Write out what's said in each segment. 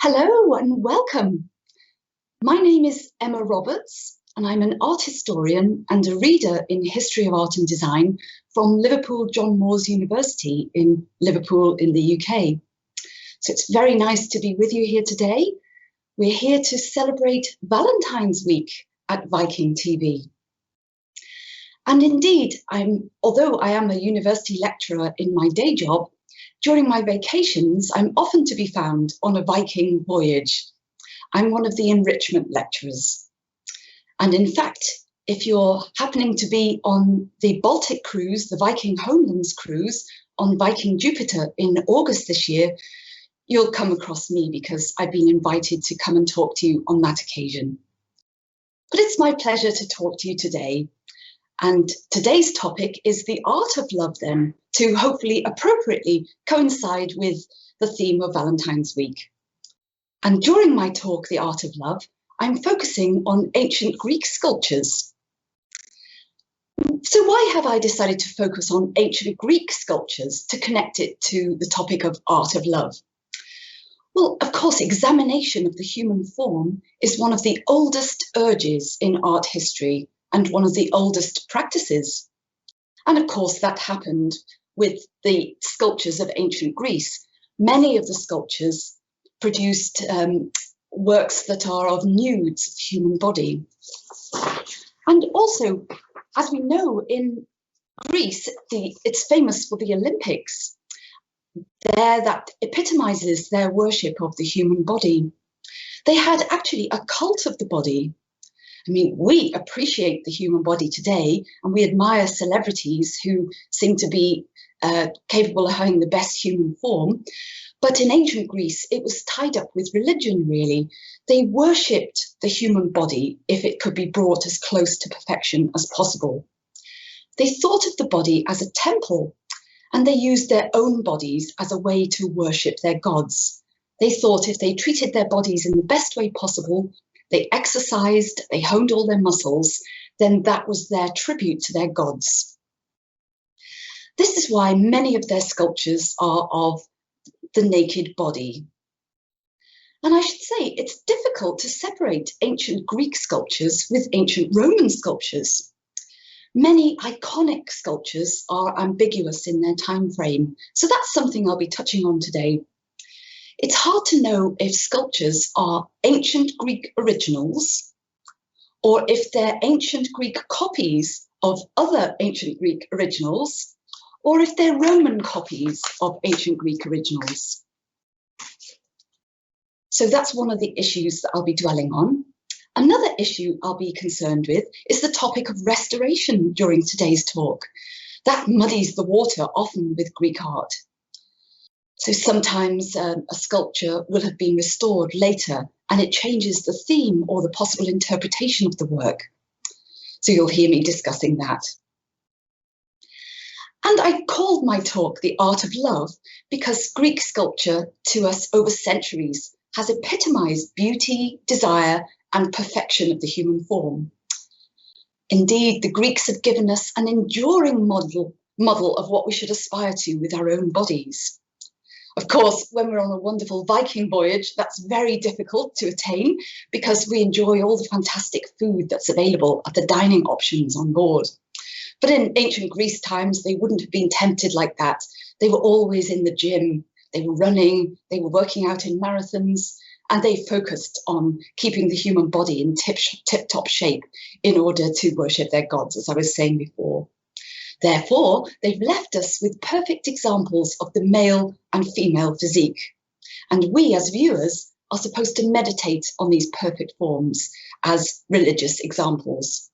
Hello and welcome. My name is Emma Roberts and I'm an art historian and a reader in History of Art and Design from Liverpool John Moores University in Liverpool in the UK. So it's very nice to be with you here today. We're here to celebrate Valentine's Week at Viking.TV. And indeed, although I am a university lecturer in my day job, during my vacations, I'm often to be found on a Viking voyage. I'm one of the enrichment lecturers. And in fact, if you're happening to be on the Baltic cruise, the Viking Homelands cruise on Viking Jupiter in August this year, you'll come across me because I've been invited to come and talk to you on that occasion. But it's my pleasure to talk to you today. And today's topic is the art of love then, to hopefully appropriately coincide with the theme of Valentine's Week. And during my talk, The Art of Love, I'm focusing on ancient Greek sculptures. So why have I decided to focus on ancient Greek sculptures to connect it to the topic of art of love? Well, of course, examination of the human form is one of the oldest urges in art history and one of the oldest practices. And of course, that happened with the sculptures of ancient Greece. Many of the sculptures produced works that are of nudes of the human body. And also, as we know, in Greece, it's famous for the Olympics. There, that epitomizes their worship of the human body. They had actually a cult of the body. I mean, we appreciate the human body today and we admire celebrities who seem to be capable of having the best human form. But in ancient Greece, it was tied up with religion, really. They worshipped the human body if it could be brought as close to perfection as possible. They thought of the body as a temple and they used their own bodies as a way to worship their gods. They thought if they treated their bodies in the best way possible, they exercised, they honed all their muscles, then that was their tribute to their gods. This is why many of their sculptures are of the naked body. And I should say it's difficult to separate ancient Greek sculptures with ancient Roman sculptures. Many iconic sculptures are ambiguous in their time frame, so that's something I'll be touching on today. It's hard to know if sculptures are ancient Greek originals or if they're ancient Greek copies of other ancient Greek originals or if they're Roman copies of ancient Greek originals. So that's one of the issues that I'll be dwelling on. Another issue I'll be concerned with is the topic of restoration during today's talk. That muddies the water often with Greek art. So sometimes a sculpture will have been restored later and it changes the theme or the possible interpretation of the work. So you'll hear me discussing that. And I called my talk The Art of Love because Greek sculpture to us over centuries has epitomized beauty, desire, and perfection of the human form. Indeed, the Greeks have given us an enduring model of what we should aspire to with our own bodies. Of course, when we're on a wonderful Viking voyage, that's very difficult to attain because we enjoy all the fantastic food that's available at the dining options on board. But in ancient Greece times, they wouldn't have been tempted like that. They were always in the gym, they were running, they were working out in marathons, and they focused on keeping the human body in tip-top shape in order to worship their gods, as I was saying before. Therefore, they've left us with perfect examples of the male and female physique. And we as viewers are supposed to meditate on these perfect forms as religious examples.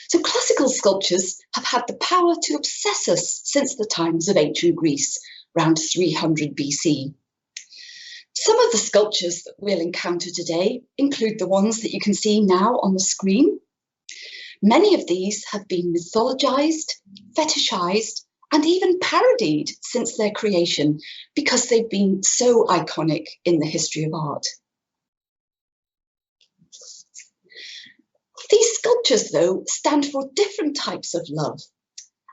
So classical sculptures have had the power to obsess us since the times of ancient Greece, around 300 BC. Some of the sculptures that we'll encounter today include the ones that you can see now on the screen. Many of these have been mythologized, fetishized, and even parodied since their creation because they've been so iconic in the history of art. These sculptures, though, stand for different types of love.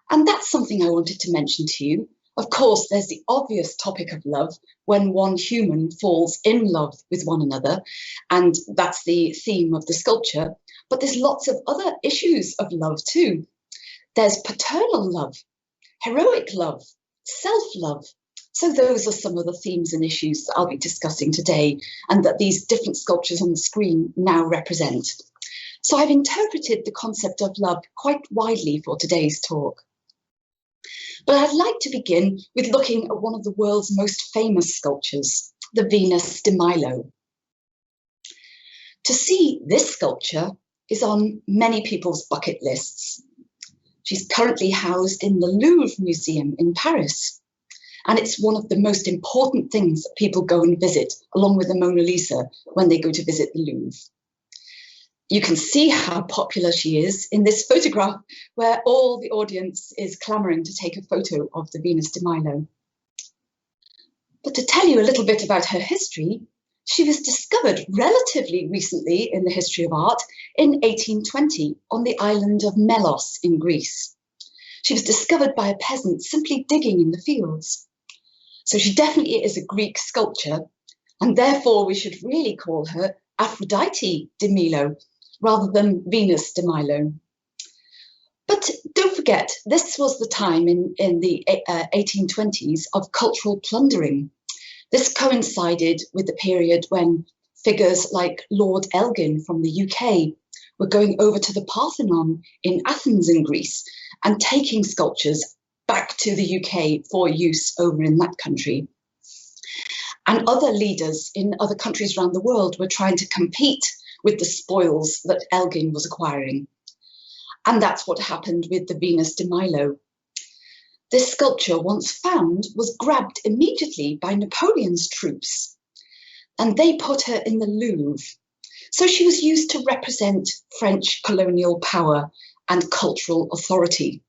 And that's something I wanted to mention to you. Of course, there's the obvious topic of love when one human falls in love with one another, and that's the theme of the sculpture. But there's lots of other issues of love too. There's paternal love, heroic love, self-love. So those are some of the themes and issues that I'll be discussing today, and that these different sculptures on the screen now represent. So I've interpreted the concept of love quite widely for today's talk. But I'd like to begin with looking at one of the world's most famous sculptures, the Venus de Milo. To see this sculpture is on many people's bucket lists. She's currently housed in the Louvre Museum in Paris, and it's one of the most important things that people go and visit, along with the Mona Lisa, when they go to visit the Louvre. You can see how popular she is in this photograph, where all the audience is clamoring to take a photo of the Venus de Milo. But to tell you a little bit about her history, she was discovered relatively recently in the history of art in 1820 on the island of Melos in Greece. She was discovered by a peasant simply digging in the fields. So she definitely is a Greek sculpture, and therefore we should really call her Aphrodite de Milo, rather than Venus de Milo. But don't forget, this was the time in the 1820s of cultural plundering. This coincided with the period when figures like Lord Elgin from the UK were going over to the Parthenon in Athens in Greece and taking sculptures back to the UK for use over in that country. And other leaders in other countries around the world were trying to compete with the spoils that Elgin was acquiring. And that's what happened with the Venus de Milo. This sculpture, once found, was grabbed immediately by Napoleon's troops, and they put her in the Louvre. So she was used to represent French colonial power and cultural authority.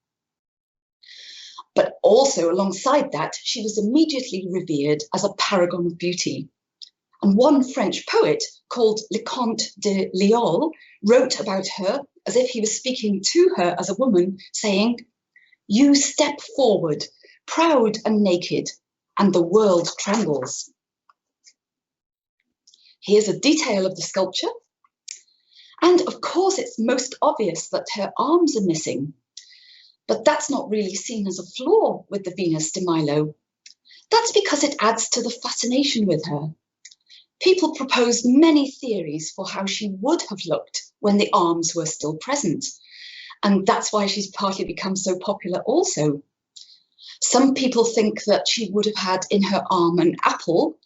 But also alongside that, she was immediately revered as a paragon of beauty. And one French poet called Leconte de Liolle wrote about her as if he was speaking to her as a woman, saying, "You step forward, proud and naked, and the world trembles." Here's a detail of the sculpture. And of course, it's most obvious that her arms are missing. But that's not really seen as a flaw with the Venus de Milo. That's because it adds to the fascination with her. People proposed many theories for how she would have looked when the arms were still present. And that's why she's partly become so popular also. Some people think that she would have had in her arm an apple,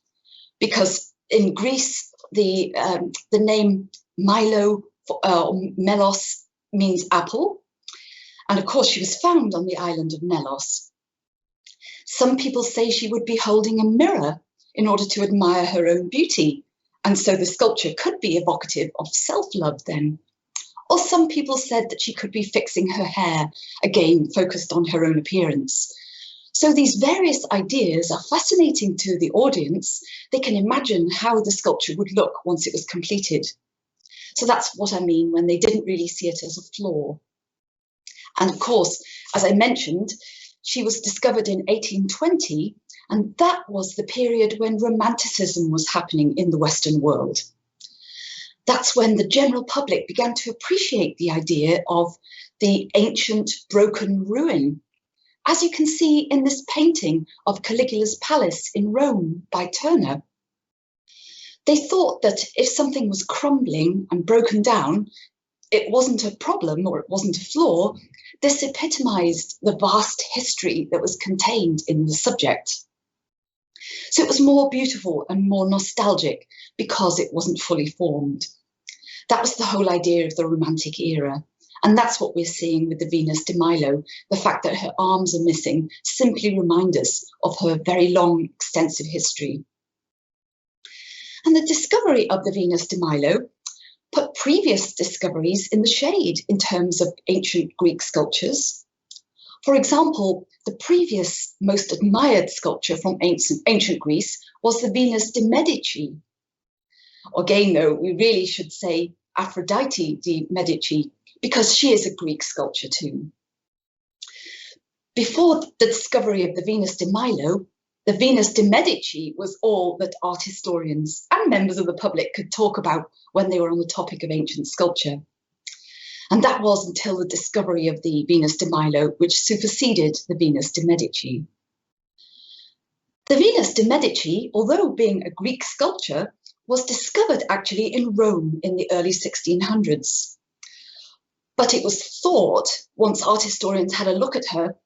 because in Greece, the name Milo, Melos, means apple. And of course, she was found on the island of Melos. Some people say she would be holding a mirror in order to admire her own beauty. And so the sculpture could be evocative of self-love then. Or some people said that she could be fixing her hair, again, focused on her own appearance. So these various ideas are fascinating to the audience. They can imagine how the sculpture would look once it was completed. So that's what I mean when they didn't really see it as a flaw. And of course, as I mentioned, she was discovered in 1820, and that was the period when Romanticism was happening in the Western world. That's when the general public began to appreciate the idea of the ancient broken ruin, as you can see in this painting of Caligula's palace in Rome by Turner. They thought that if something was crumbling and broken down, it wasn't a problem or it wasn't a flaw. This epitomized the vast history that was contained in the subject. So it was more beautiful and more nostalgic because it wasn't fully formed. That was the whole idea of the Romantic era. And that's what we're seeing with the Venus de Milo. The fact that her arms are missing simply reminds us of her very long, extensive history. And the discovery of the Venus de Milo put previous discoveries in the shade in terms of ancient Greek sculptures. For example, the previous most admired sculpture from ancient Greece was the Venus de Medici. Again, though, we really should say Aphrodite de Medici, because she is a Greek sculpture too. Before the discovery of the Venus de Milo, the Venus de Medici was all that art historians and members of the public could talk about when they were on the topic of ancient sculpture. And that was until the discovery of the Venus de Milo, which superseded the Venus de Medici. The Venus de Medici, although being a Greek sculpture, was discovered actually in Rome in the early 1600s. But it was thought, once art historians had a look at her,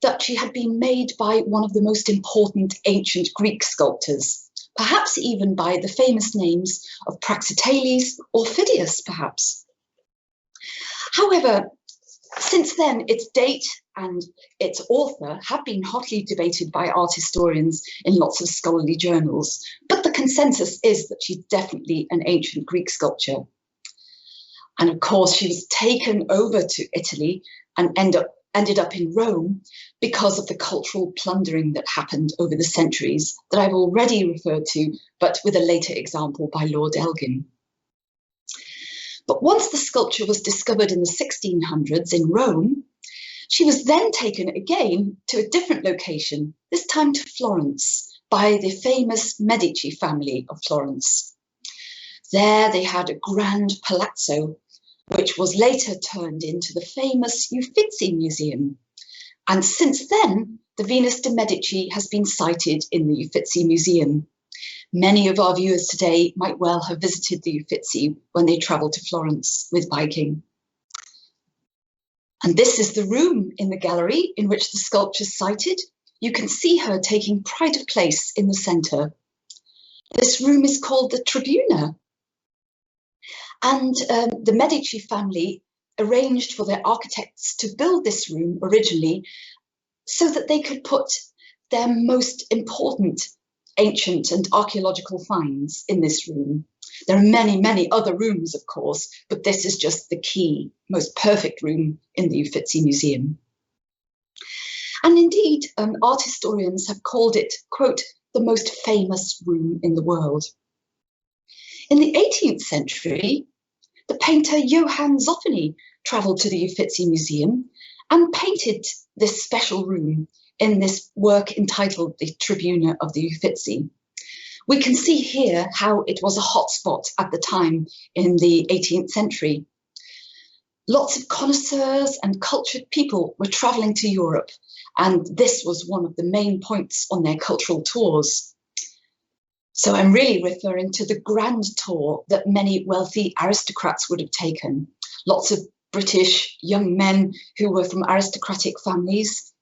that she had been made by one of the most important ancient Greek sculptors, perhaps even by the famous names of Praxiteles or Phidias, perhaps. However, since then, its date and its author have been hotly debated by art historians in lots of scholarly journals, but the consensus is that she's definitely an ancient Greek sculpture. And of course, she was taken over to Italy and ended up in Rome because of the cultural plundering that happened over the centuries that I've already referred to, but with a later example by Lord Elgin. But once the sculpture was discovered in the 1600s in Rome, she was then taken again to a different location, this time to Florence, by the famous Medici family of Florence. There they had a grand palazzo, which was later turned into the famous Uffizi Museum. And since then, the Venus de Medici has been sited in the Uffizi Museum. Many of our viewers today might well have visited the Uffizi when they travelled to Florence with Viking. And this is the room in the gallery in which the sculpture is sited. You can see her taking pride of place in the centre. This room is called the Tribuna. And the Medici family arranged for their architects to build this room originally so that they could put their most important ancient and archaeological finds in this room. There are many, many other rooms, of course, but this is just the key, most perfect room in the Uffizi Museum. And indeed, art historians have called it, quote, the most famous room in the world. In the 18th century, the painter Johann Zoffany travelled to the Uffizi Museum and painted this special room in this work entitled The Tribuna of the Uffizi. We can see here how it was a hotspot at the time in the 18th century. Lots of connoisseurs and cultured people were travelling to Europe, and this was one of the main points on their cultural tours. So I'm really referring to the grand tour that many wealthy aristocrats would have taken. Lots of British young men who were from aristocratic families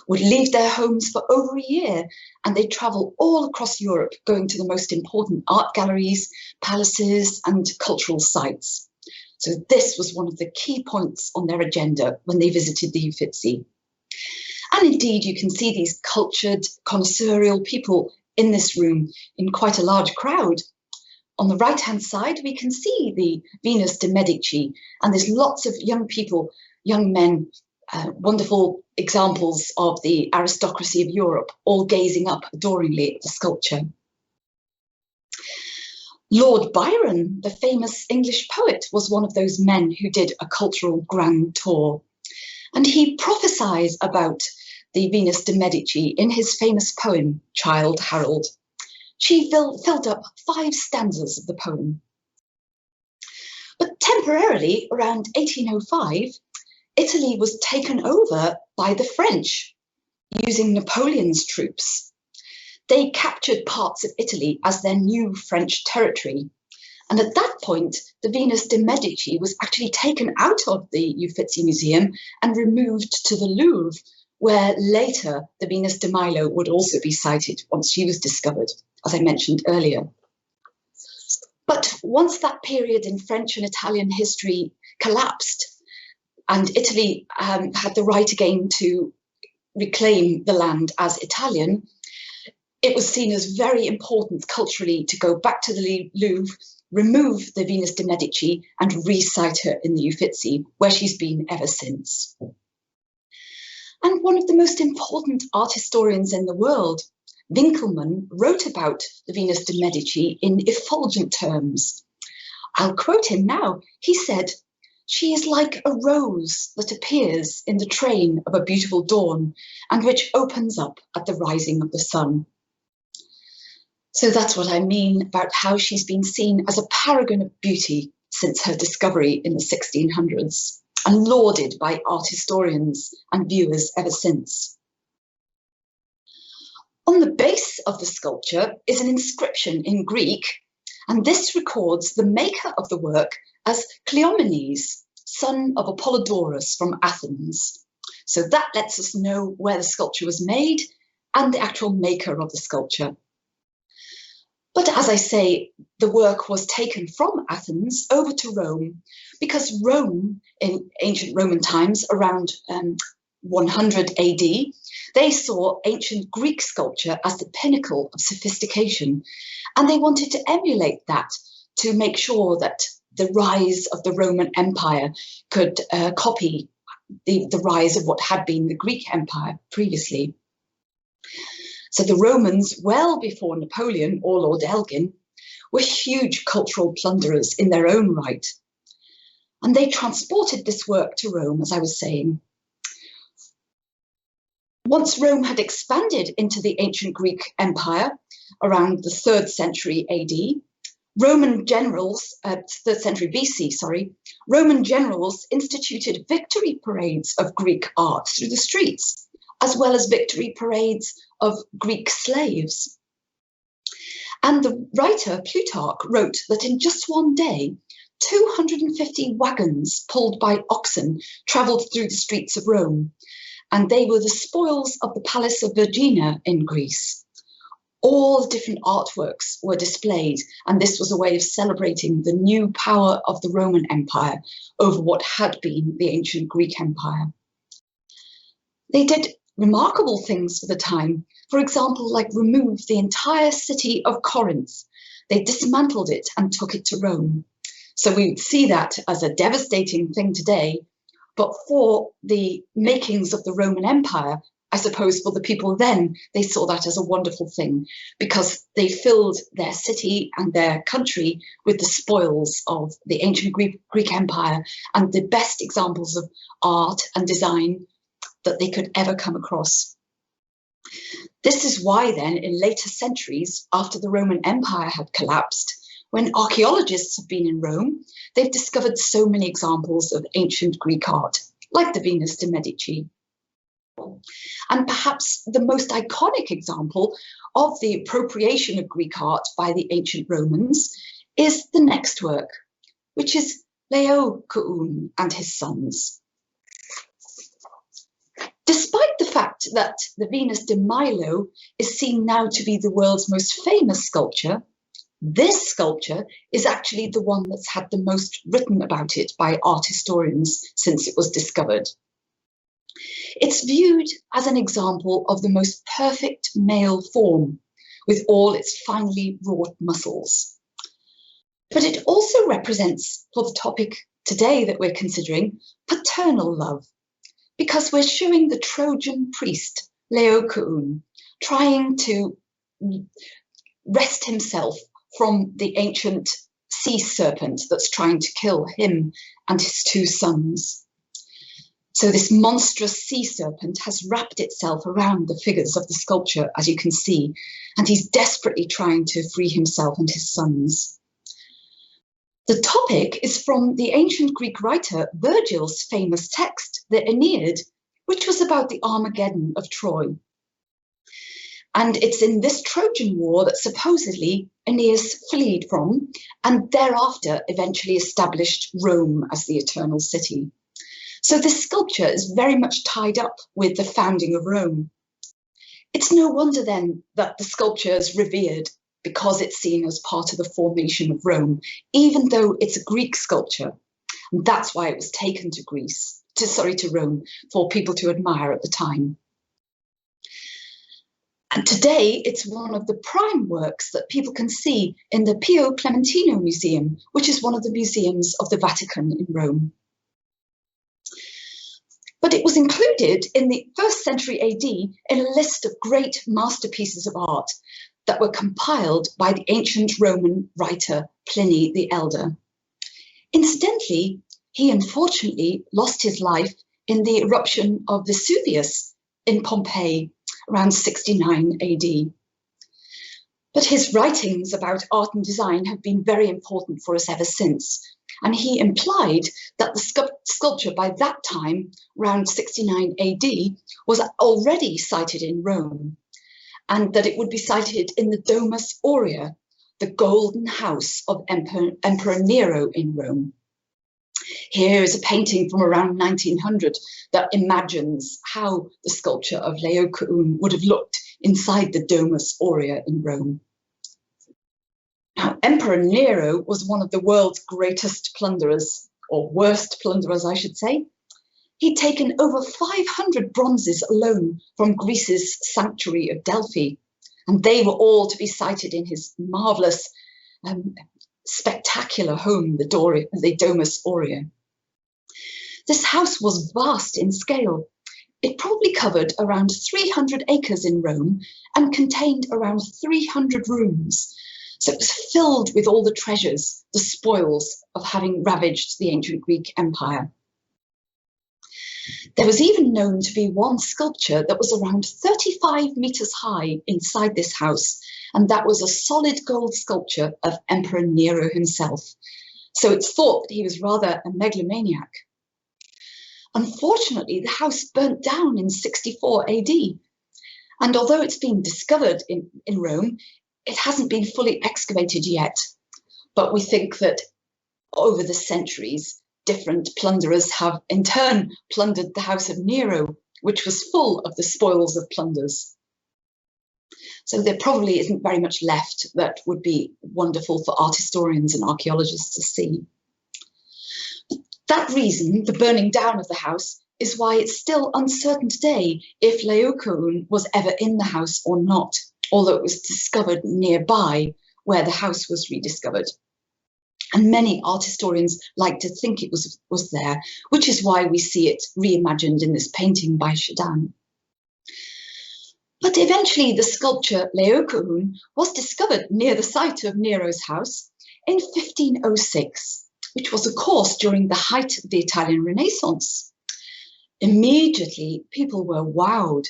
would leave their homes for over a year, and they'd travel all across Europe, going to the most important art galleries, palaces, and cultural sites. So this was one of the key points on their agenda when they visited the Uffizi. And indeed, you can see these cultured, connoisseurial people in this room in quite a large crowd. On the right-hand side, we can see the Venus de Medici, and there's lots of young people, young men, wonderful examples of the aristocracy of Europe, all gazing up adoringly at the sculpture. Lord Byron, the famous English poet, was one of those men who did a cultural grand tour. And he prophesies about the Venus de Medici in his famous poem, Childe Harold. She filled up 5 stanzas of the poem. But temporarily, around 1805, Italy was taken over by the French using Napoleon's troops. They captured parts of Italy as their new French territory. And at that point, the Venus de Medici was actually taken out of the Uffizi Museum and removed to the Louvre, where later the Venus de Milo would also be sited once she was discovered, as I mentioned earlier. But once that period in French and Italian history collapsed, and Italy had the right again to reclaim the land as Italian, it was seen as very important culturally to go back to the Louvre, remove the Venus de Medici and re-site her in the Uffizi, where she's been ever since. And one of the most important art historians in the world, Winckelmann, wrote about the Venus de Medici in effulgent terms. I'll quote him now. He said, She is like a rose that appears in the train of a beautiful dawn and which opens up at the rising of the sun. So that's what I mean about how she's been seen as a paragon of beauty since her discovery in the 1600s and lauded by art historians and viewers ever since. On the base of the sculpture is an inscription in Greek, and this records the maker of the work as Cleomenes, son of Apollodorus from Athens. So that lets us know where the sculpture was made and the actual maker of the sculpture. But as I say, the work was taken from Athens over to Rome because Rome, in ancient Roman times, around 100 AD, they saw ancient Greek sculpture as the pinnacle of sophistication, and they wanted to emulate that to make sure that the rise of the Roman Empire could copy the rise of what had been the Greek Empire previously. So the Romans, well before Napoleon or Lord Elgin, were huge cultural plunderers in their own right. And they transported this work to Rome, as I was saying. Once Rome had expanded into the ancient Greek Empire around the 3rd century AD, Roman generals, 3rd century BC, sorry, Roman generals instituted victory parades of Greek art through the streets, as well as victory parades of Greek slaves. And the writer Plutarch wrote that in just one day, 250 wagons pulled by oxen travelled through the streets of Rome, and they were the spoils of the Palace of Vergina in Greece. All the different artworks were displayed, and this was a way of celebrating the new power of the Roman Empire over what had been the ancient Greek Empire. They did remarkable things for the time, for example, like remove the entire city of Corinth. They dismantled it and took it to Rome. So we would see that as a devastating thing today, but for the makings of the Roman Empire, I suppose for the people then, they saw that as a wonderful thing because they filled their city and their country with the spoils of the ancient Greek Empire and the best examples of art and design that they could ever come across. This is why then, in later centuries, after the Roman Empire had collapsed, when archaeologists have been in Rome, they've discovered so many examples of ancient Greek art, like the Venus de Medici. And perhaps the most iconic example of the appropriation of Greek art by the ancient Romans is the next work, which is Laocoon and his sons. Despite the fact that the Venus de Milo is seen now to be the world's most famous sculpture, this sculpture is actually the one that's had the most written about it by art historians since it was discovered. It's viewed as an example of the most perfect male form, with all its finely wrought muscles. But it also represents, for the topic today that we're considering, paternal love, because we're showing the Trojan priest, Laocoon, trying to wrest himself from the ancient sea serpent that's trying to kill him and his two sons. So this monstrous sea serpent has wrapped itself around the figures of the sculpture, as you can see, and he's desperately trying to free himself and his sons. The topic is from the ancient Greek writer Virgil's famous text, the Aeneid, which was about the Armageddon of Troy. And it's in this Trojan War that supposedly Aeneas fled from and thereafter eventually established Rome as the eternal city. So this sculpture is very much tied up with the founding of Rome. It's no wonder then that the sculpture is revered because it's seen as part of the formation of Rome, even though it's a Greek sculpture. And that's why it was taken to Rome for people to admire at the time. And today it's one of the prime works that people can see in the Pio Clementino Museum, which is one of the museums of the Vatican in Rome. But it was included in the 1st century AD in a list of great masterpieces of art that were compiled by the ancient Roman writer Pliny the Elder. Incidentally, He unfortunately lost his life in the eruption of Vesuvius in Pompeii around 69 AD. But his writings about art and design have been very important for us ever since. And he implied that the sculpture by that time, around 69 AD, was already sited in Rome, and that it would be sited in the Domus Aurea, the golden house of Emperor Nero in Rome. Here is a painting from around 1900 that imagines how the sculpture of Laocoon would have looked inside the Domus Aurea in Rome. Now, Emperor Nero was one of the world's greatest plunderers, or worst plunderers, I should say. He'd taken over 500 bronzes alone from Greece's sanctuary of Delphi, and they were all to be sited in his marvellous, spectacular home, the Domus Aurea. This house was vast in scale. It probably covered around 300 acres in Rome and contained around 300 rooms. So it was filled with all the treasures, the spoils of having ravaged the ancient Greek Empire. There was even known to be one sculpture that was around 35 meters high inside this house, and that was a solid gold sculpture of Emperor Nero himself. So it's thought that he was rather a megalomaniac. Unfortunately, the house burnt down in 64 AD, and although it's been discovered in Rome, it hasn't been fully excavated yet. But we think that over the centuries, different plunderers have in turn plundered the house of Nero, which was full of the spoils of plunders. So there probably isn't very much left that would be wonderful for art historians and archaeologists to see. That reason, the burning down of the house, is why it's still uncertain today if Laocoon was ever in the house or not, although it was discovered nearby where the house was rediscovered. And many art historians like to think it was there, which is why we see it reimagined in this painting by Chardin. But eventually the sculpture Laocoon was discovered near the site of Nero's house in 1506, which was of course during the height of the Italian Renaissance. Immediately people were wowed,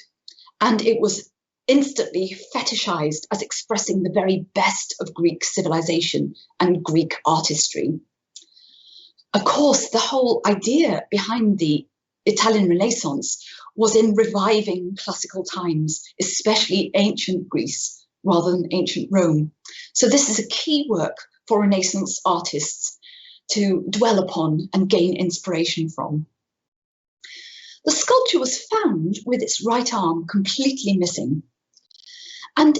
and it was instantly fetishized as expressing the very best of Greek civilization and Greek artistry. Of course, the whole idea behind the Italian Renaissance was in reviving classical times, especially ancient Greece rather than ancient Rome. So this is a key work for Renaissance artists to dwell upon and gain inspiration from. The sculpture was found with its right arm completely missing. And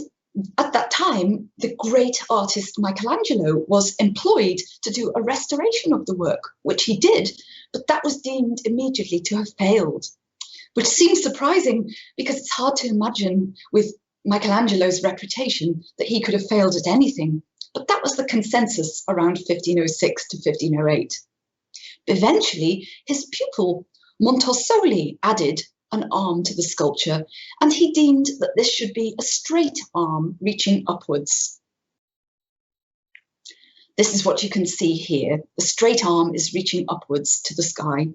at that time, the great artist Michelangelo was employed to do a restoration of the work, which he did, but that was deemed immediately to have failed, which seems surprising because it's hard to imagine with Michelangelo's reputation that he could have failed at anything. But that was the consensus around 1506 to 1508. Eventually, his pupil Montosoli added an arm to the sculpture, and he deemed that this should be a straight arm reaching upwards. This is what you can see here. The straight arm is reaching upwards to the sky.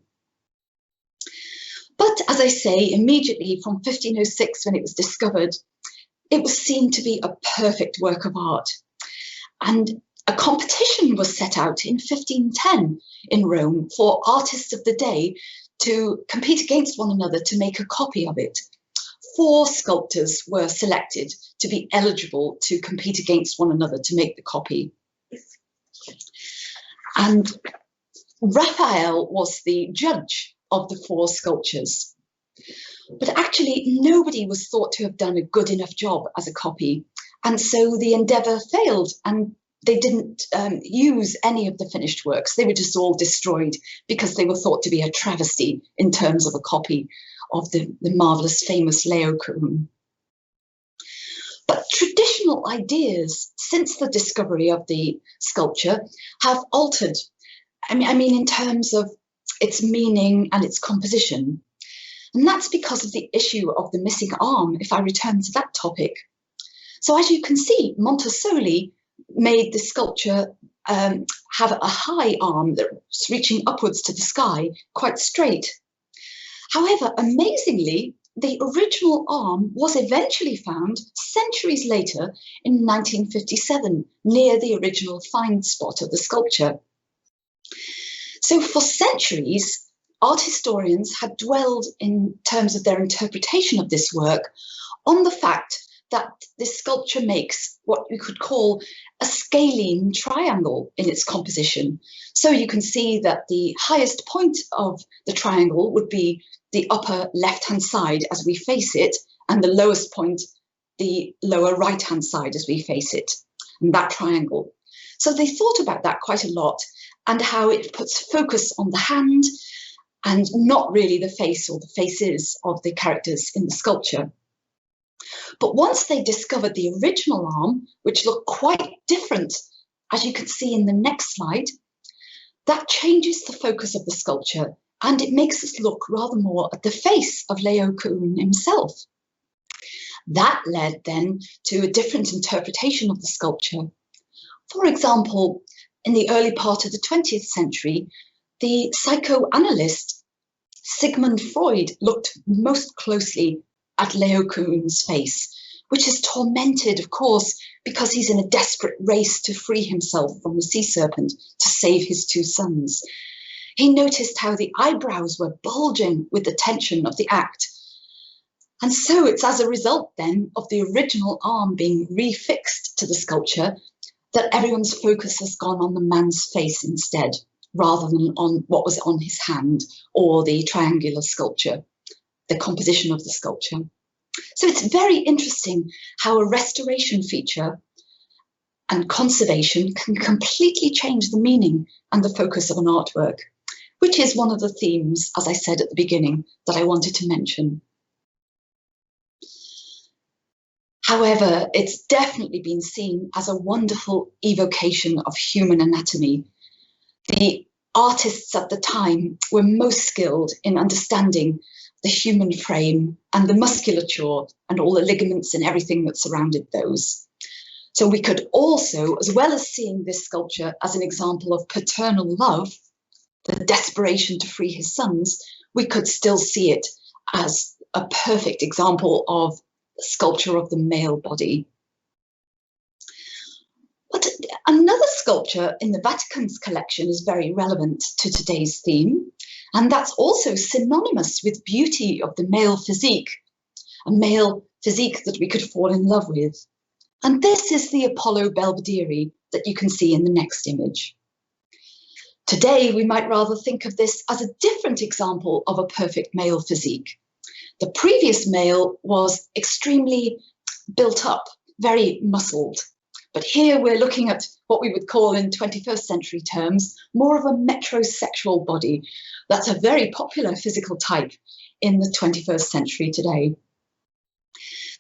But as I say, immediately from 1506, when it was discovered, it was seen to be a perfect work of art. And a competition was set out in 1510 in Rome for artists of the day to compete against one another to make a copy of it. 4 sculptors were selected to be eligible to compete against one another to make the copy. And Raphael was the judge of the 4 sculptures. But actually, nobody was thought to have done a good enough job as a copy. And so the endeavour failed, and they didn't use any of the finished works. They were just all destroyed because they were thought to be a travesty in terms of a copy of the marvellous, famous Laocoon. But traditional ideas since the discovery of the sculpture have altered. I mean, in terms of its meaning and its composition. And that's because of the issue of the missing arm, if I return to that topic. So as you can see, Montosoli made the sculpture have a high arm that's reaching upwards to the sky, quite straight. However, amazingly, the original arm was eventually found centuries later in 1957 near the original find spot of the sculpture. So for centuries, art historians had dwelled in terms of their interpretation of this work on the fact that this sculpture makes what we could call a scalene triangle in its composition. So you can see that the highest point of the triangle would be the upper left-hand side as we face it, and the lowest point, the lower right-hand side as we face it, and that triangle. So they thought about that quite a lot, and how it puts focus on the hand and not really the face or the faces of the characters in the sculpture. But once they discovered the original arm, which looked quite different, as you can see in the next slide, that changes the focus of the sculpture, and it makes us look rather more at the face of Laocoon himself. That led then to a different interpretation of the sculpture. For example, in the early part of the 20th century, the psychoanalyst Sigmund Freud looked most closely at Laocoon's face, which is tormented, of course, because he's in a desperate race to free himself from the sea serpent to save his two sons. He noticed how the eyebrows were bulging with the tension of the act. And so it's as a result then of the original arm being refixed to the sculpture that everyone's focus has gone on the man's face instead, rather than on what was on his hand or the triangular sculpture, the composition of the sculpture. So it's very interesting how a restoration feature and conservation can completely change the meaning and the focus of an artwork, which is one of the themes, as I said at the beginning, that I wanted to mention. However, it's definitely been seen as a wonderful evocation of human anatomy. The artists at the time were most skilled in understanding the human frame and the musculature and all the ligaments and everything that surrounded those. So we could also, as well as seeing this sculpture as an example of paternal love, the desperation to free his sons, we could still see it as a perfect example of sculpture of the male body. But another sculpture in the Vatican's collection is very relevant to today's theme, and that's also synonymous with beauty of the male physique, a male physique that we could fall in love with. And this is the Apollo Belvedere that you can see in the next image. Today, we might rather think of this as a different example of a perfect male physique. The previous male was extremely built up, very muscled. But here we're looking at what we would call in 21st century terms, more of a metrosexual body. That's a very popular physical type in the 21st century today.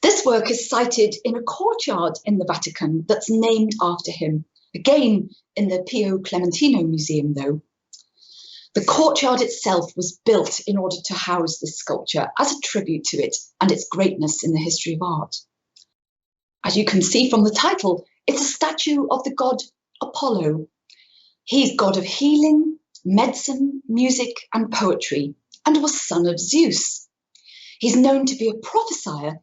This work is cited in a courtyard in the Vatican that's named after him, again in the Pio Clementino Museum though. The courtyard itself was built in order to house this sculpture as a tribute to it and its greatness in the history of art. As you can see from the title, it's a statue of the god Apollo. He's god of healing, medicine, music, and poetry, and was son of Zeus. He's known to be a prophesier,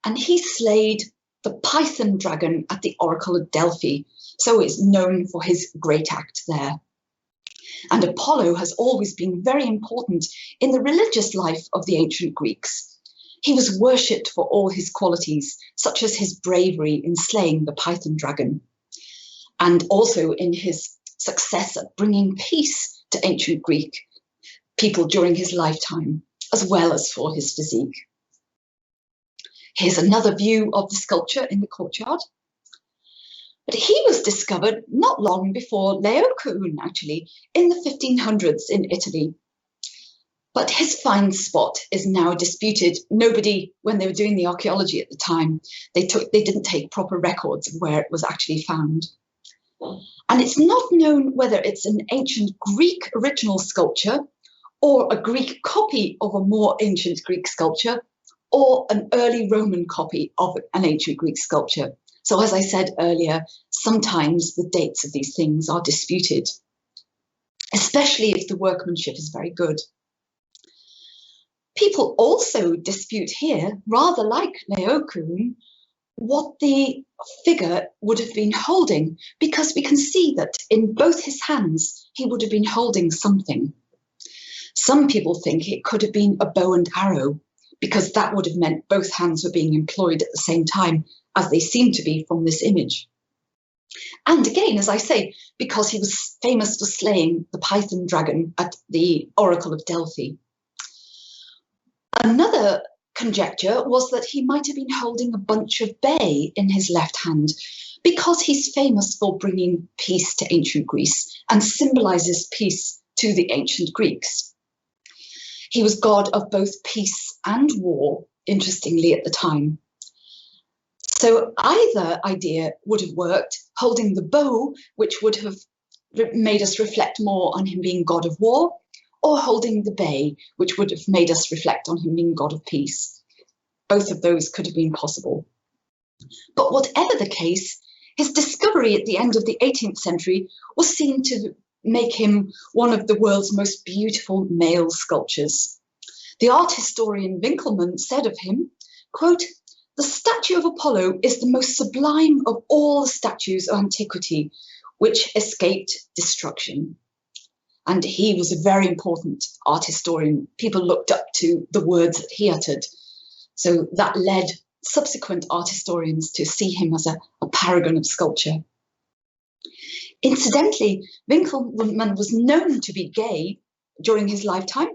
and he slayed the python dragon at the Oracle of Delphi, so is known for his great act there. And Apollo has always been very important in the religious life of the ancient Greeks. He was worshipped for all his qualities, such as his bravery in slaying the python dragon, and also in his success at bringing peace to ancient Greek people during his lifetime, as well as for his physique. Here's another view of the sculpture in the courtyard. But he was discovered not long before Laocoon, actually, in the 1500s in Italy. But his find spot is now disputed. Nobody, when they were doing the archaeology at the time, they didn't take proper records of where it was actually found. And it's not known whether it's an ancient Greek original sculpture or a Greek copy of a more ancient Greek sculpture or an early Roman copy of an ancient Greek sculpture. So as I said earlier, sometimes the dates of these things are disputed, especially if the workmanship is very good. People also dispute here, rather like Laocoon, what the figure would have been holding, because we can see that in both his hands he would have been holding something. Some people think it could have been a bow and arrow, because that would have meant both hands were being employed at the same time, as they seem to be from this image. And again, as I say, because he was famous for slaying the python dragon at the Oracle of Delphi. Another conjecture was that he might have been holding a bunch of bay in his left hand, because he's famous for bringing peace to ancient Greece and symbolizes peace to the ancient Greeks. He was god of both peace and war, interestingly, at the time. So either idea would have worked, holding the bow, which would have made us reflect more on him being god of war, or holding the bay, which would have made us reflect on him being god of peace. Both of those could have been possible. But whatever the case, his discovery at the end of the 18th century was seen to make him one of the world's most beautiful male sculptures. The art historian Winkelmann said of him, quote, "The statue of Apollo is the most sublime of all the statues of antiquity, which escaped destruction." And he was a very important art historian. People looked up to the words that he uttered. So that led subsequent art historians to see him as a paragon of sculpture. Incidentally, Winkelmann was known to be gay during his lifetime,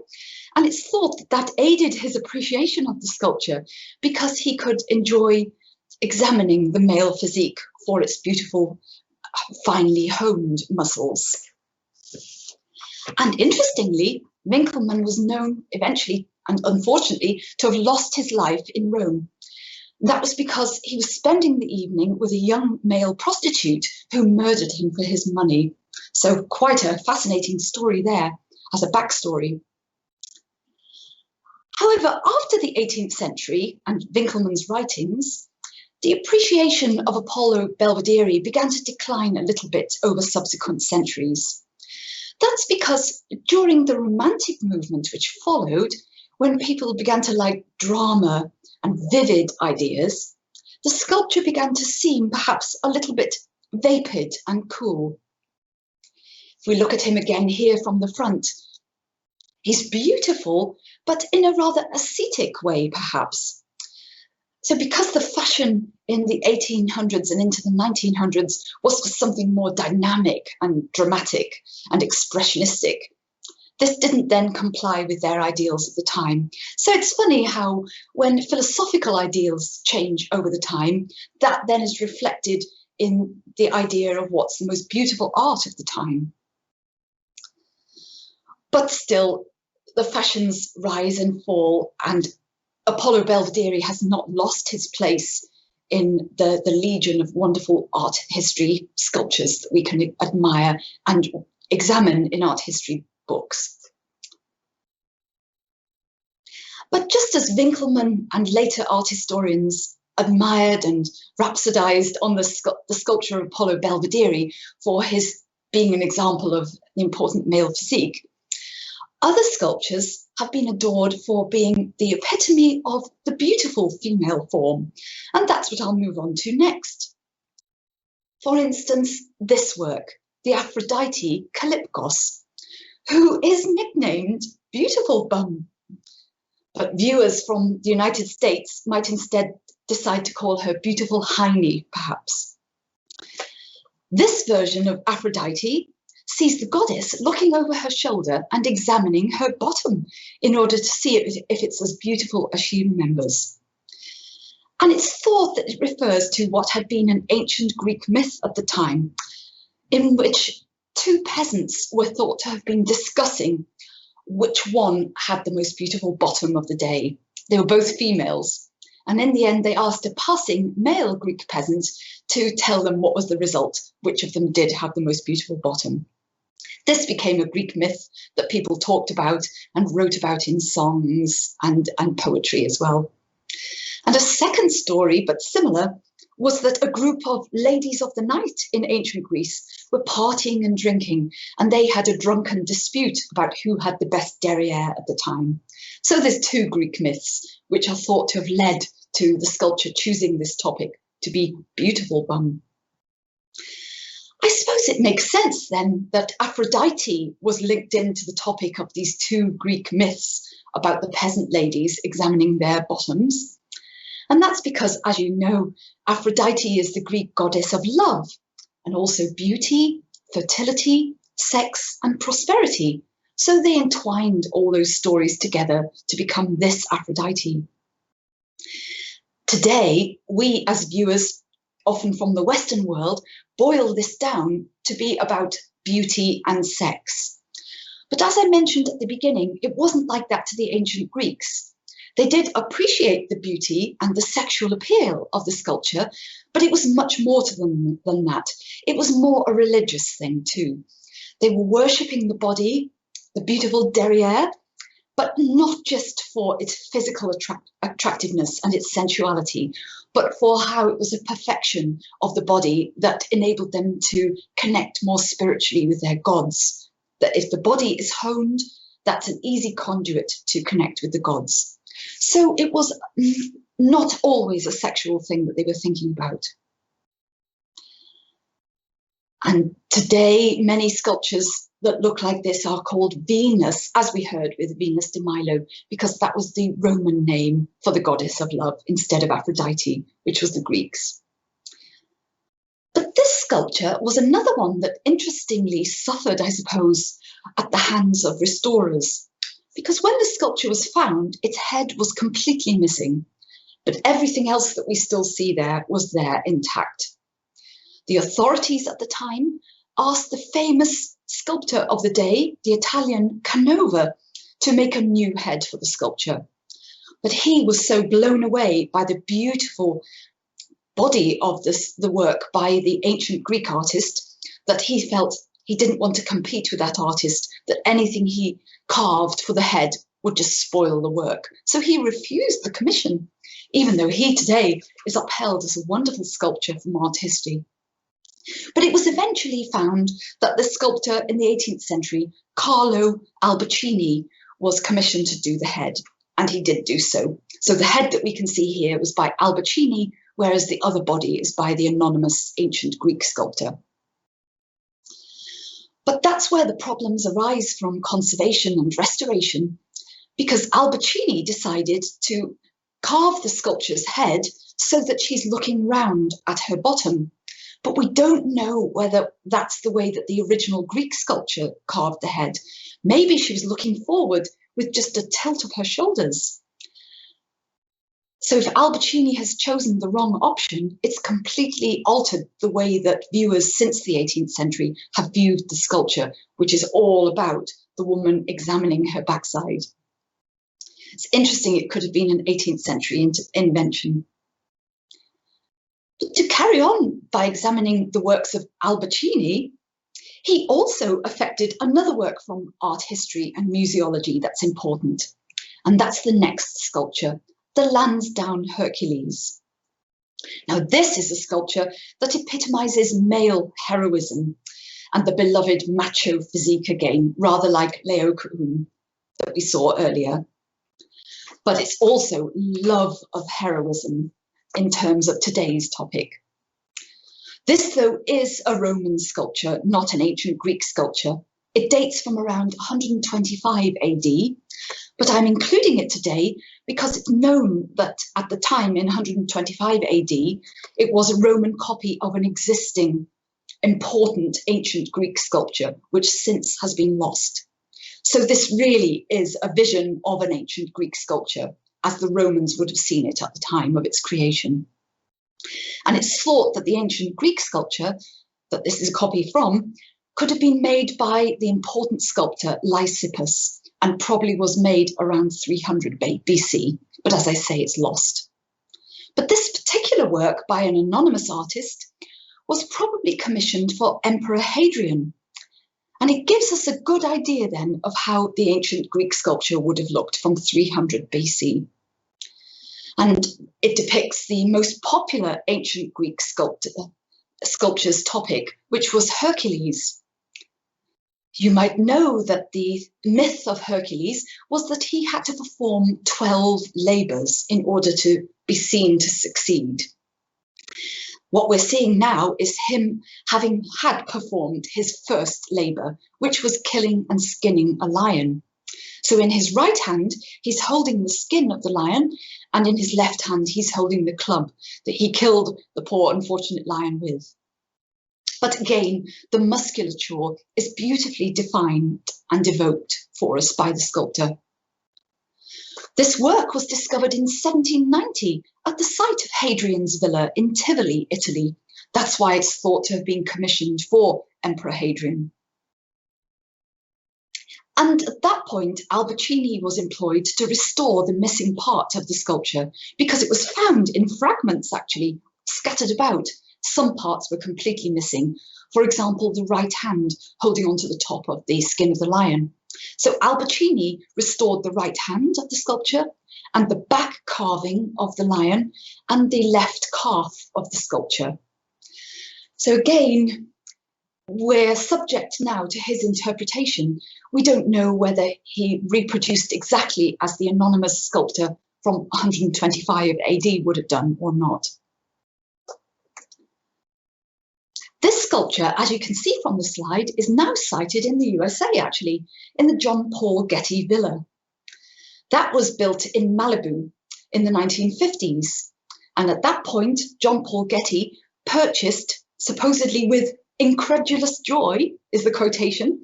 and it's thought that that aided his appreciation of the sculpture, because he could enjoy examining the male physique for its beautiful, finely honed muscles. And interestingly, Winkelmann was known eventually, and unfortunately, to have lost his life in Rome. That was because he was spending the evening with a young male prostitute who murdered him for his money. So quite a fascinating story there as a backstory. However, after the 18th century and Winkelmann's writings, the appreciation of Apollo Belvedere began to decline a little bit over subsequent centuries. That's because during the Romantic movement which followed, when people began to like drama and vivid ideas, the sculpture began to seem perhaps a little bit vapid and cool. If we look at him again here from the front, he's beautiful, but in a rather ascetic way, perhaps. So because the fashion in the 1800s and into the 1900s was for something more dynamic and dramatic and expressionistic, this didn't then comply with their ideals at the time. So it's funny how when philosophical ideals change over the time, that then is reflected in the idea of what's the most beautiful art of the time. But still, the fashions rise and fall, and Apollo Belvedere has not lost his place in the legion of wonderful art history sculptures that we can admire and examine in art history books. But just as Winkelmann and later art historians admired and rhapsodized on the sculpture of Apollo Belvedere for his being an example of an important male physique, other sculptures have been adored for being the epitome of the beautiful female form, and that's what I'll move on to next. For instance, this work, the Aphrodite Calypgos, who is nicknamed Beautiful Bum. But viewers from the United States might instead decide to call her Beautiful Hiney, perhaps. This version of Aphrodite sees the goddess looking over her shoulder and examining her bottom in order to see if it's as beautiful as she remembers. And it's thought that it refers to what had been an ancient Greek myth at the time, in which two peasants were thought to have been discussing which one had the most beautiful bottom of the day. They were both females. And in the end, they asked a passing male Greek peasant to tell them what was the result, which of them did have the most beautiful bottom. This became a Greek myth that people talked about and wrote about in songs and poetry as well. And a second story, but similar, was that a group of ladies of the night in ancient Greece were partying and drinking, and they had a drunken dispute about who had the best derriere at the time. So there's two Greek myths which are thought to have led to the sculpture choosing this topic to be beautiful bum. I suppose it makes sense then that Aphrodite was linked into the topic of these two Greek myths about the peasant ladies examining their bottoms. And that's because, as you know, Aphrodite is the Greek goddess of love and also beauty, fertility, sex and prosperity. So they entwined all those stories together to become this Aphrodite. Today, we as viewers, often from the Western world, boil this down to be about beauty and sex. But as I mentioned at the beginning, it wasn't like that to the ancient Greeks. They did appreciate the beauty and the sexual appeal of the sculpture, but it was much more to them than that. It was more a religious thing too. They were worshipping the body, the beautiful derriere, but not just for its physical attractiveness and its sensuality, but for how it was a perfection of the body that enabled them to connect more spiritually with their gods. That if the body is honed, that's an easy conduit to connect with the gods. So it was not always a sexual thing that they were thinking about. And today, many sculptures that look like this are called Venus, as we heard with Venus de Milo, because that was the Roman name for the goddess of love instead of Aphrodite, which was the Greeks. But this sculpture was another one that interestingly suffered, I suppose, at the hands of restorers, because when the sculpture was found, its head was completely missing, but everything else that we still see there was there intact. The authorities at the time asked the famous sculptor of the day, the Italian Canova, to make a new head for the sculpture. But he was so blown away by the beautiful body of the work by the ancient Greek artist that he felt he didn't want to compete with that artist, that anything he carved for the head would just spoil the work. So he refused the commission, even though he today is upheld as a wonderful sculpture from art history. But it was eventually found that the sculptor in the 18th century, Carlo Albertini, was commissioned to do the head, and he did do so. So the head that we can see here was by Albertini, whereas the other body is by the anonymous ancient Greek sculptor. But that's where the problems arise from conservation and restoration, because Albertini decided to carve the sculpture's head so that she's looking round at her bottom. But we don't know whether that's the way that the original Greek sculpture carved the head. Maybe she was looking forward with just a tilt of her shoulders. So if Albertini has chosen the wrong option, it's completely altered the way that viewers since the 18th century have viewed the sculpture, which is all about the woman examining her backside. It's interesting, it could have been an 18th century invention. But to carry on by examining the works of Albertini, he also affected another work from art history and museology that's important, and that's the next sculpture, the Lansdowne Hercules. Now, this is a sculpture that epitomizes male heroism and the beloved macho physique again, rather like Laocoon that we saw earlier. But it's also love of heroism in terms of today's topic. This, though, is a Roman sculpture, not an ancient Greek sculpture. It dates from around 125 AD, but I'm including it today because it's known that at the time in 125 AD, it was a Roman copy of an existing important ancient Greek sculpture, which since has been lost. So this really is a vision of an ancient Greek sculpture, as the Romans would have seen it at the time of its creation. And it's thought that the ancient Greek sculpture that this is a copy from could have been made by the important sculptor Lysippus, and probably was made around 300 BC, but as I say, it's lost. But this particular work by an anonymous artist was probably commissioned for Emperor Hadrian, and it gives us a good idea then of how the ancient Greek sculpture would have looked from 300 BC. And it depicts the most popular ancient Greek sculpture's topic, which was Hercules. You might know that the myth of Hercules was that he had to perform 12 labours in order to be seen to succeed. What we're seeing now is him having had performed his first labour, which was killing and skinning a lion. So in his right hand, he's holding the skin of the lion, and in his left hand, he's holding the club that he killed the poor unfortunate lion with. But again, the musculature is beautifully defined and evoked for us by the sculptor. This work was discovered in 1790 at the site of Hadrian's villa in Tivoli, Italy. That's why it's thought to have been commissioned for Emperor Hadrian. And at that point, Albertini was employed to restore the missing part of the sculpture because it was found in fragments, actually, scattered about. Some parts were completely missing. For example, the right hand holding onto the top of the skin of the lion. So Albertini restored the right hand of the sculpture and the back carving of the lion and the left calf of the sculpture. So again, we're subject now to his interpretation. We don't know whether he reproduced exactly as the anonymous sculptor from 125 AD would have done or not. This sculpture, as you can see from the slide, is now sited in the USA, actually, in the John Paul Getty Villa. That was built in Malibu in the 1950s. And at that point, John Paul Getty purchased, supposedly with incredulous joy, is the quotation,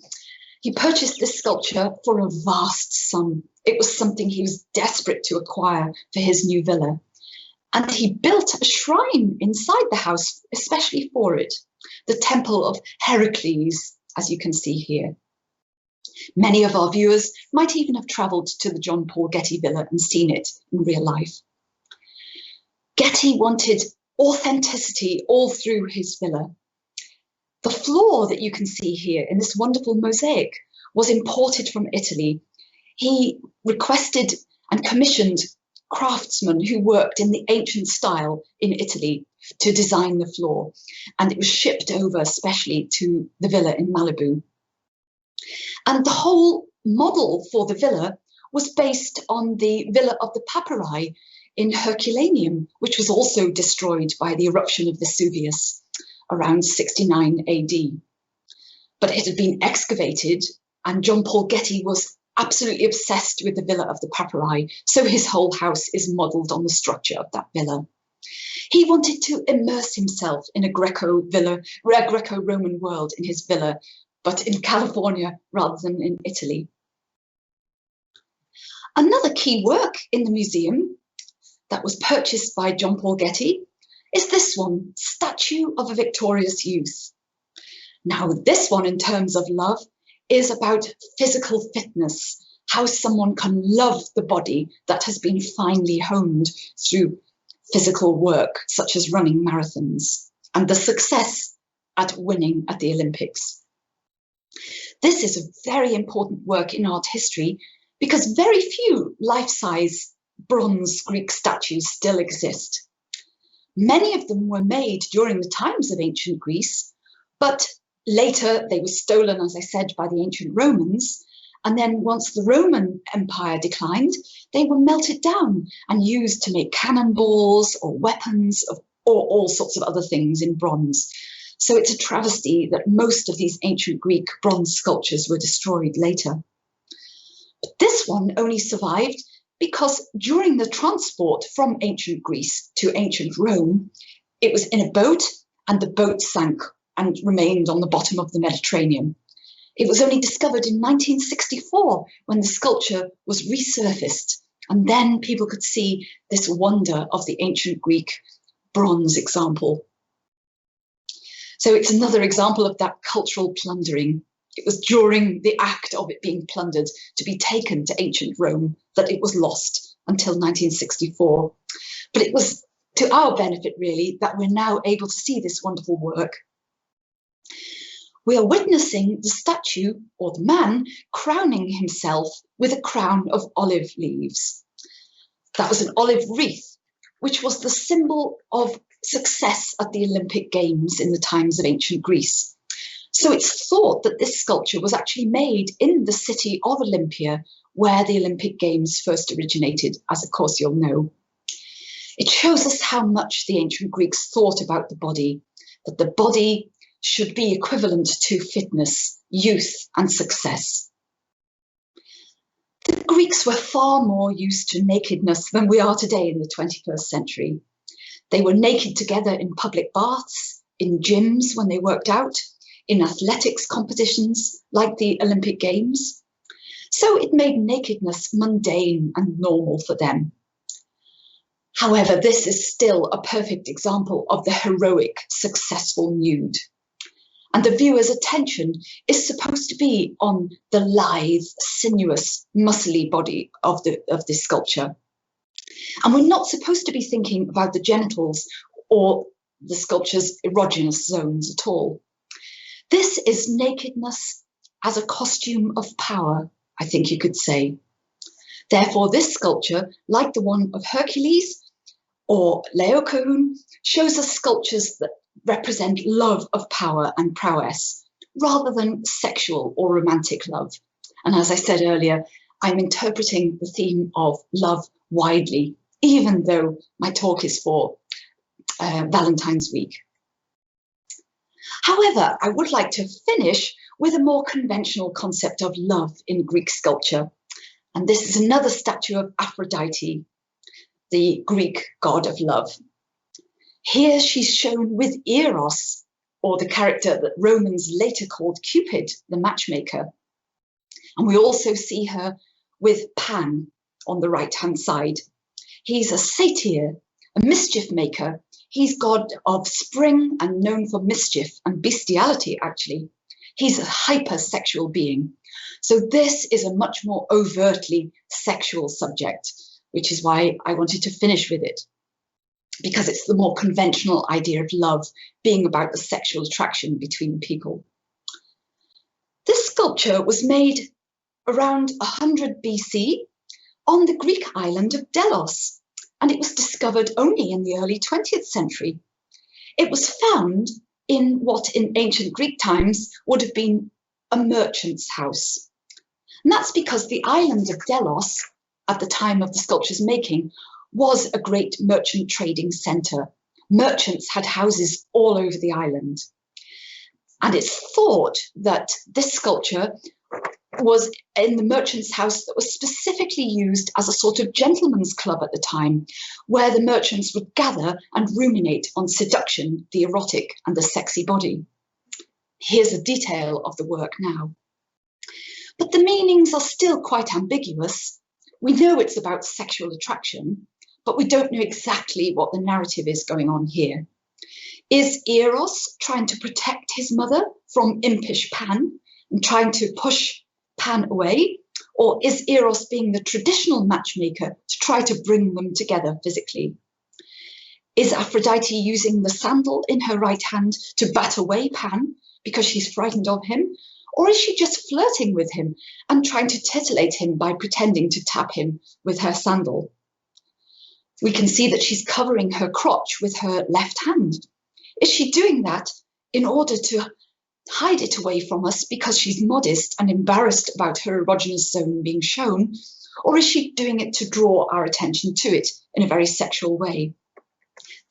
he purchased this sculpture for a vast sum. It was something he was desperate to acquire for his new villa. And he built a shrine inside the house, especially for it. The Temple of Heracles, as you can see here. Many of our viewers might even have travelled to the John Paul Getty Villa and seen it in real life. Getty wanted authenticity all through his villa. The floor that you can see here in this wonderful mosaic was imported from Italy. He requested and commissioned craftsmen who worked in the ancient style in Italy to design the floor, and it was shipped over especially to the villa in Malibu. And the whole model for the villa was based on the Villa of the Papyri in Herculaneum, which was also destroyed by the eruption of Vesuvius around 69 AD. But it had been excavated, and John Paul Getty was absolutely obsessed with the Villa of the Papyri, so his whole house is modelled on the structure of that villa. He wanted to immerse himself in a Greco-Roman world in his villa, but in California rather than in Italy. Another key work in the museum that was purchased by John Paul Getty is this one, Statue of a Victorious Youth. Now, this one, in terms of love, is about physical fitness, how someone can love the body that has been finely honed through physical work, such as running marathons, and the success at winning at the Olympics. This is a very important work in art history because very few life-size bronze Greek statues still exist. Many of them were made during the times of ancient Greece, but later they were stolen, as I said, by the ancient Romans. And then once the Roman Empire declined, they were melted down and used to make cannonballs or weapons or all sorts of other things in bronze. So it's a travesty that most of these ancient Greek bronze sculptures were destroyed later. But this one only survived because during the transport from ancient Greece to ancient Rome, it was in a boat and the boat sank and remained on the bottom of the Mediterranean. It was only discovered in 1964 when the sculpture was resurfaced, and then people could see this wonder of the ancient Greek bronze example. So it's another example of that cultural plundering. It was during the act of it being plundered to be taken to ancient Rome that it was lost until 1964. But it was to our benefit, really, that we're now able to see this wonderful work. We are witnessing the statue, or the man, crowning himself with a crown of olive leaves. That was an olive wreath which was the symbol of success at the Olympic Games in the times of ancient Greece. So it's thought that this sculpture was actually made in the city of Olympia, where the Olympic Games first originated, as of course you'll know. It shows us how much the ancient Greeks thought about the body, that the body should be equivalent to fitness, youth, and success. The Greeks were far more used to nakedness than we are today in the 21st century. They were naked together in public baths, in gyms when they worked out, in athletics competitions like the Olympic Games. So it made nakedness mundane and normal for them. However, this is still a perfect example of the heroic, successful nude. And the viewer's attention is supposed to be on the lithe, sinuous, muscly body of this sculpture. And we're not supposed to be thinking about the genitals or the sculpture's erogenous zones at all. This is nakedness as a costume of power, I think you could say. Therefore, this sculpture, like the one of Hercules or Laocoon, shows us sculptures that represent love of power and prowess, rather than sexual or romantic love. And as I said earlier, I'm interpreting the theme of love widely, even though my talk is for Valentine's week. However, I would like to finish with a more conventional concept of love in Greek sculpture. And this is another statue of Aphrodite, the Greek god of love. Here she's shown with Eros, or the character that Romans later called Cupid, the matchmaker. And we also see her with Pan on the right-hand side. He's a satyr, a mischief maker. He's god of spring and known for mischief and bestiality, actually. He's a hypersexual being. So this is a much more overtly sexual subject, which is why I wanted to finish with it, because it's the more conventional idea of love being about the sexual attraction between people. This sculpture was made around 100 BC on the Greek island of Delos, and it was discovered only in the early 20th century. It was found in what in ancient Greek times would have been a merchant's house. And that's because the island of Delos, at the time of the sculpture's making, was a great merchant trading centre. Merchants had houses all over the island. And it's thought that this sculpture was in the merchant's house that was specifically used as a sort of gentleman's club at the time, where the merchants would gather and ruminate on seduction, the erotic and the sexy body. Here's a detail of the work now. But the meanings are still quite ambiguous. We know it's about sexual attraction, but we don't know exactly what the narrative is going on here. Is Eros trying to protect his mother from impish Pan and trying to push Pan away? Or is Eros being the traditional matchmaker to try to bring them together physically? Is Aphrodite using the sandal in her right hand to bat away Pan because she's frightened of him? Or is she just flirting with him and trying to titillate him by pretending to tap him with her sandal? We can see that she's covering her crotch with her left hand. Is she doing that in order to hide it away from us because she's modest and embarrassed about her erogenous zone being shown? Or is she doing it to draw our attention to it in a very sexual way?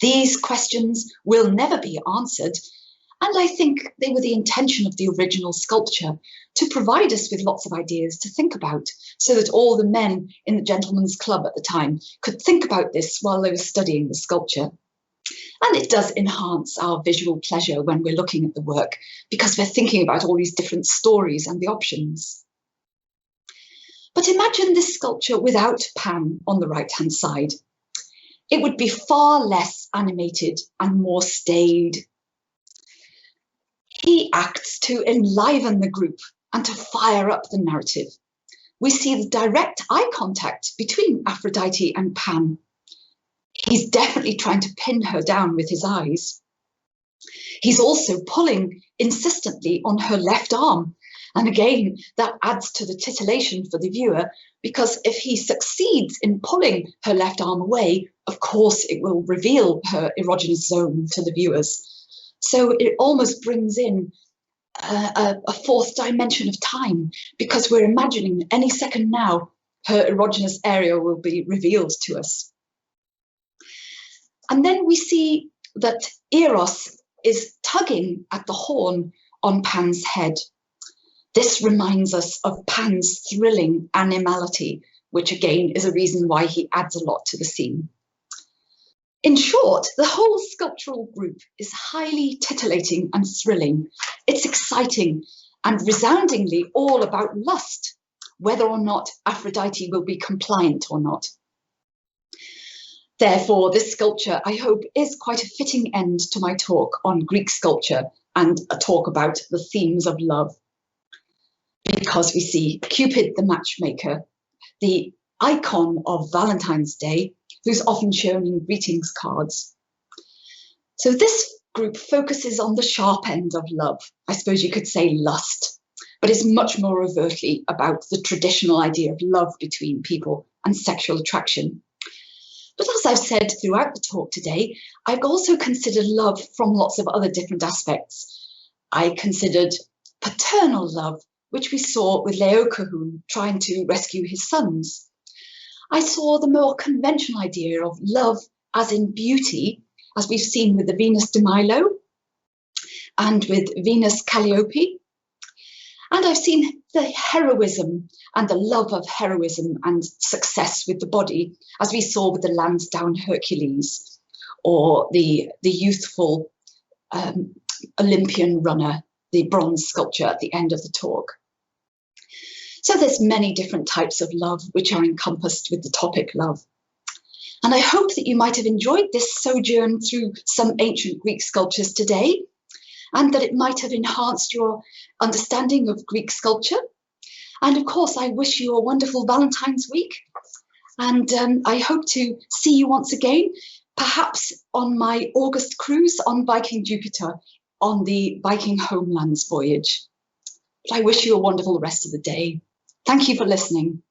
These questions will never be answered, and I think they were the intention of the original sculpture, to provide us with lots of ideas to think about, so that all the men in the gentleman's club at the time could think about this while they were studying the sculpture. And it does enhance our visual pleasure when we're looking at the work, because we're thinking about all these different stories and the options. But imagine this sculpture without Pan on the right-hand side. It would be far less animated and more staid. He acts to enliven the group and to fire up the narrative. We see the direct eye contact between Aphrodite and Pan. He's definitely trying to pin her down with his eyes. He's also pulling insistently on her left arm, And again, that adds to the titillation for the viewer, because if he succeeds in pulling her left arm away, of course it will reveal her erogenous zone to the viewers. So it almost brings in a fourth dimension of time, because we're imagining any second now her erogenous area will be revealed to us. And then we see that Eros is tugging at the horn on Pan's head. This reminds us of Pan's thrilling animality, which again is a reason why he adds a lot to the scene. In short, the whole sculptural group is highly titillating and thrilling. It's exciting and resoundingly all about lust, whether or not Aphrodite will be compliant or not. Therefore, this sculpture, I hope, is quite a fitting end to my talk on Greek sculpture and a talk about the themes of love. Because we see Cupid the matchmaker, the icon of Valentine's Day, who's often shown in greetings cards. So this group focuses on the sharp end of love, I suppose you could say lust, but is much more overtly about the traditional idea of love between people and sexual attraction. But as I've said throughout the talk today, I've also considered love from lots of other different aspects. I considered paternal love, which we saw with Laocoon trying to rescue his sons. I saw the more conventional idea of love as in beauty, as we've seen with the Venus de Milo and with Venus Calliope. And I've seen the heroism and the love of heroism and success with the body, as we saw with the Lansdowne Hercules, or the youthful Olympian runner, the bronze sculpture at the end of the talk. So there's many different types of love which are encompassed with the topic love. And I hope that you might have enjoyed this sojourn through some ancient Greek sculptures today, and that it might have enhanced your understanding of Greek sculpture. And of course, I wish you a wonderful Valentine's week. And I hope to see you once again, perhaps on my August cruise on Viking Jupiter on the Viking Homelands voyage. But I wish you a wonderful rest of the day. Thank you for listening.